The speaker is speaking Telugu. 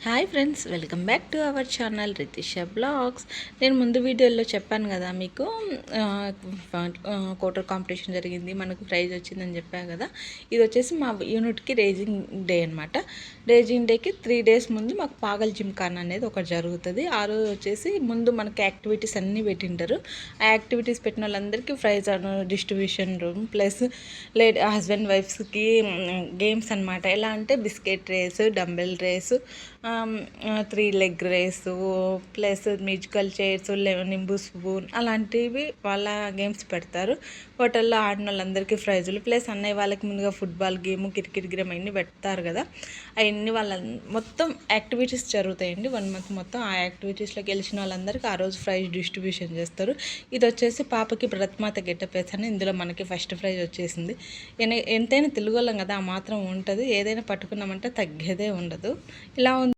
Hi friends, welcome back to our channel Ritisha blogs. నేను ముందు వీడియోలో చెప్పాను కదా మీకు, కోటర్ కాంపిటీషన్ జరిగింది, మనకు ప్రైజ్ వచ్చిందని చెప్పాను కదా. ఇది వచ్చేసి మా యూనిట్కి రేజింగ్ డే అనమాట. రేజింగ్ డేకి 3 days ముందు మాకు పాగల్ జిమ్ఖానా అనేది ఒకటి జరుగుతుంది. ఆ రోజు వచ్చేసి ముందు మనకి యాక్టివిటీస్ అన్నీ పెట్టింటారు. ఆ యాక్టివిటీస్ పెట్టిన వాళ్ళందరికీ prize distribution room plus husband వైఫ్స్కి గేమ్స్ అనమాట. ఎలా అంటే biscuit race, dumbbell race, 3 leg race plus musical chairs, నింబు స్పూన్ అలాంటివి వాళ్ళ గేమ్స్ పెడతారు. హోటల్లో ఆడిన వాళ్ళందరికీ ప్రైజులు ప్లస్ అన్నయ్య వాళ్ళకి ముందుగా ఫుట్బాల్ గేమ్, క్రికెట్ గేమ్ అవన్నీ పెడతారు కదా. అవన్నీ వాళ్ళ మొత్తం యాక్టివిటీస్ జరుగుతాయండి 1 month మొత్తం. ఆ యాక్టివిటీస్లో గెలిచిన వాళ్ళందరికీ ఆ రోజు ప్రైజ్ డిస్ట్రిబ్యూషన్ చేస్తారు. ఇది వచ్చేసి పాపకి భరతమాత గెటప్ వేసాను. ఇందులో మనకి ఫస్ట్ ప్రైజ్ వచ్చేసింది. ఎంతైనా తెలుగు వాళ్ళం కదా, ఆ మాత్రం ఉంటుంది. ఏదైనా పట్టుకున్నామంటే తగ్గేదే ఉండదు. ఇలా